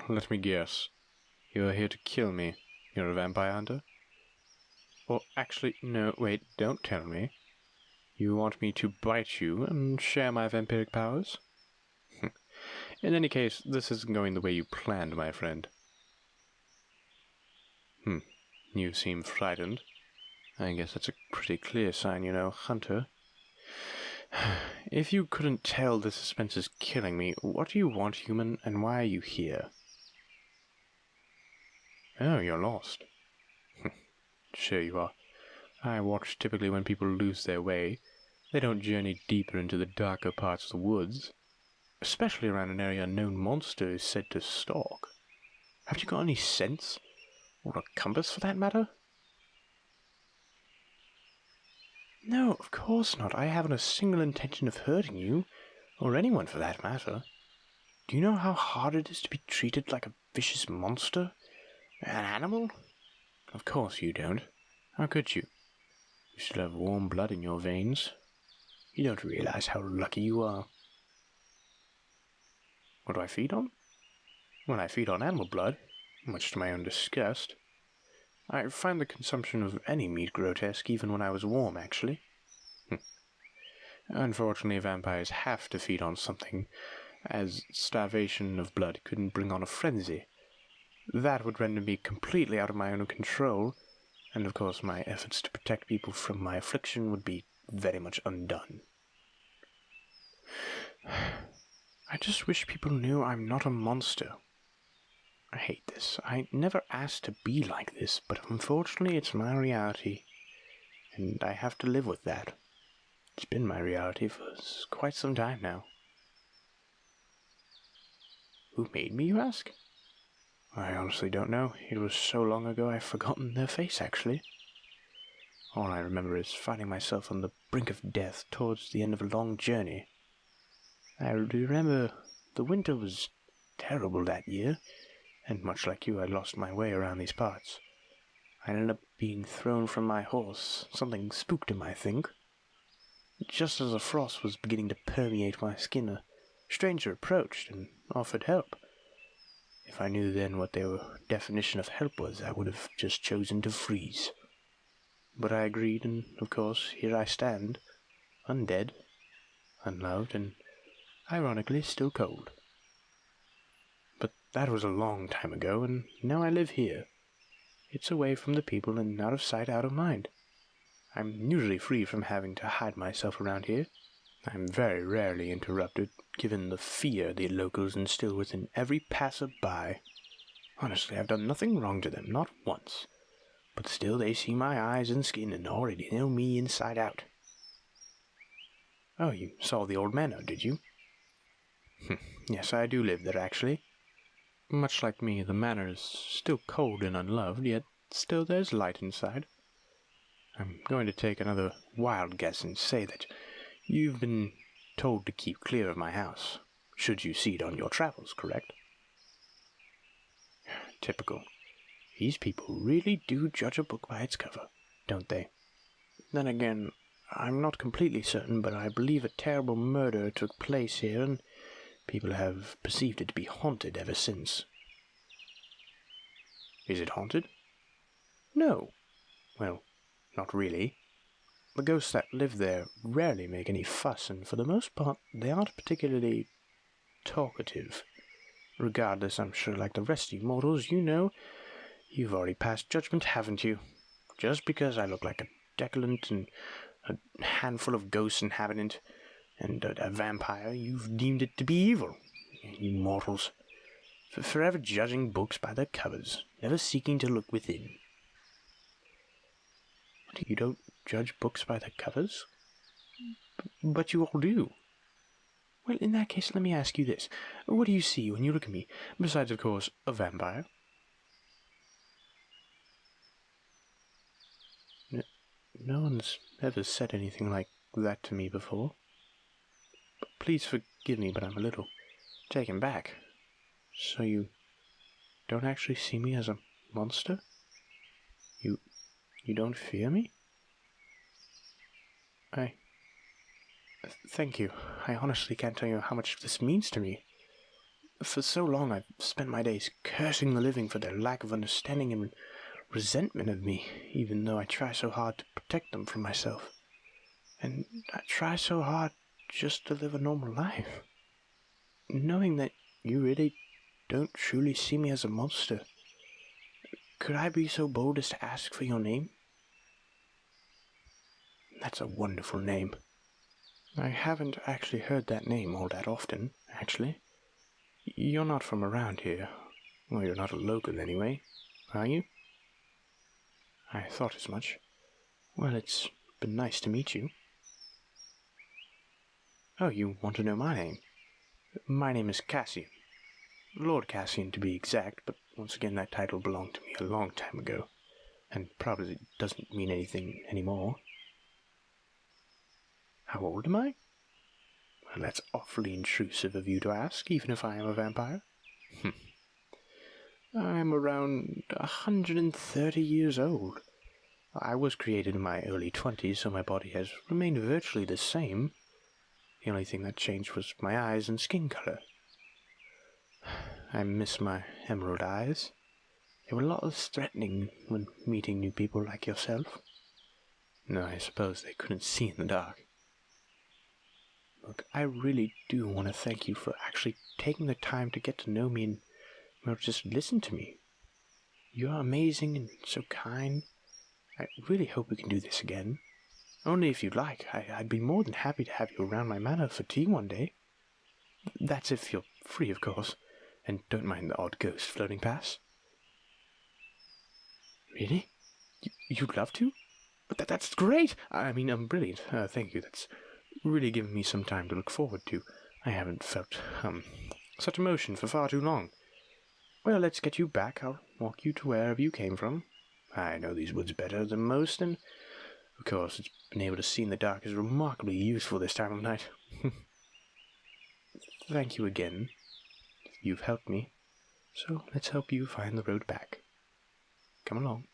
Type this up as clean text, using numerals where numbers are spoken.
Let me guess. You're here to kill me. You're a vampire hunter? Or actually, no, wait, don't tell me. You want me to bite you and share my vampiric powers? In any case, this isn't going the way you planned, my friend. You seem frightened. I guess that's a pretty clear sign, you know, hunter. If you couldn't tell the suspense is killing me, what do you want, human, and why are you here? Oh, you're lost. Sure you are. I watch typically when people lose their way. They don't journey deeper into the darker parts of the woods, especially around an area a known monster is said to stalk. Have you got any sense? Or a compass, for that matter? No, of course not. I haven't a single intention of hurting you, or anyone for that matter. Do you know how hard it is to be treated like a vicious monster? An animal? Of course you don't. How could you? You still have warm blood in your veins. You don't realize how lucky you are. What do I feed on? Well, I feed on animal blood, much to my own disgust. I find the consumption of any meat grotesque even when I was warm, actually. Unfortunately, vampires have to feed on something, as starvation of blood couldn't bring on a frenzy. That would render me completely out of my own control, and of course my efforts to protect people from my affliction would be very much undone. I just wish people knew I'm not a monster. I hate this. I never asked to be like this, but unfortunately it's my reality, and I have to live with that. It's been my reality for quite some time now. Who made me, you ask? I honestly don't know. It was so long ago I've forgotten their face, actually. All I remember is finding myself on the brink of death towards the end of a long journey. I remember the winter was terrible that year, and much like you, I lost my way around these parts. I ended up being thrown from my horse. Something spooked him, I think. Just as the frost was beginning to permeate my skin, a stranger approached and offered help. If I knew then what their definition of help was, I would have just chosen to freeze. But I agreed, and of course, here I stand, undead, unloved, and ironically still cold. But that was a long time ago, and now I live here. It's away from the people and out of sight, out of mind. I'm usually free from having to hide myself around here. I'm very rarely interrupted, given the fear the locals instill within every passer-by. Honestly, I've done nothing wrong to them, not once. But still they see my eyes and skin and already know me inside out. Oh, you saw the old manor, did you? Yes, I do live there, actually. Much like me, the manor is still cold and unloved, yet still there's light inside. I'm going to take another wild guess and say that you've been told to keep clear of my house, should you see it on your travels, correct? Typical. These people really do judge a book by its cover, don't they? Then again, I'm not completely certain, but I believe a terrible murder took place here, and people have perceived it to be haunted ever since. Is it haunted? No. Well, not really. The ghosts that live there rarely make any fuss, and for the most part, they aren't particularly talkative. Regardless, I'm sure like the rest of you mortals, you know, you've already passed judgment, haven't you? Just because I look like a decolant and a handful of ghosts inhabitant and a vampire, you've deemed it to be evil, you mortals. Forever judging books by their covers, never seeking to look within. You don't judge books by their covers? But you all do. Well, in that case, let me ask you this. What do you see when you look at me, besides, of course, a vampire? No one's ever said anything like that to me before. Please forgive me, but I'm a little taken back. So you don't actually see me as a monster? You don't fear me? Thank you. I honestly can't tell you how much this means to me. For so long I've spent my days cursing the living for their lack of understanding and resentment of me, even though I try so hard to protect them from myself. And I try so hard just to live a normal life. Knowing that you really don't truly see me as a monster, could I be so bold as to ask for your name? That's a wonderful name. I haven't actually heard that name all that often, actually. You're not from around here. Well, you're not a local anyway, are you? I thought as much. Well, it's been nice to meet you. Oh, you want to know my name? My name is Cassian. Lord Cassian, to be exact, but once again that title belonged to me a long time ago, and probably doesn't mean anything anymore. How old am I? Well, that's awfully intrusive of you to ask, even if I am a vampire. I'm around 130 years old. I was created in my early 20s, so my body has remained virtually the same. The only thing that changed was my eyes and skin color. I miss my emerald eyes. They were a lot less threatening when meeting new people like yourself. No, I suppose they couldn't see in the dark. Look, I really do want to thank you for actually taking the time to get to know me and, well, just listen to me. You're amazing and so kind. I really hope we can do this again. Only if you'd like. I'd be more than happy to have you around my manor for tea one day. That's if you're free, of course, and don't mind the odd ghost floating past. Really? You'd love to? But that's great! I mean, brilliant. Thank you. That's really given me some time to look forward to. I haven't felt, such emotion for far too long. Well, let's get you back. I'll walk you to wherever you came from. I know these woods better than most, and, of course, it's being able to see in the dark is remarkably useful this time of night. Thank you again. You've helped me, so let's help you find the road back. Come along.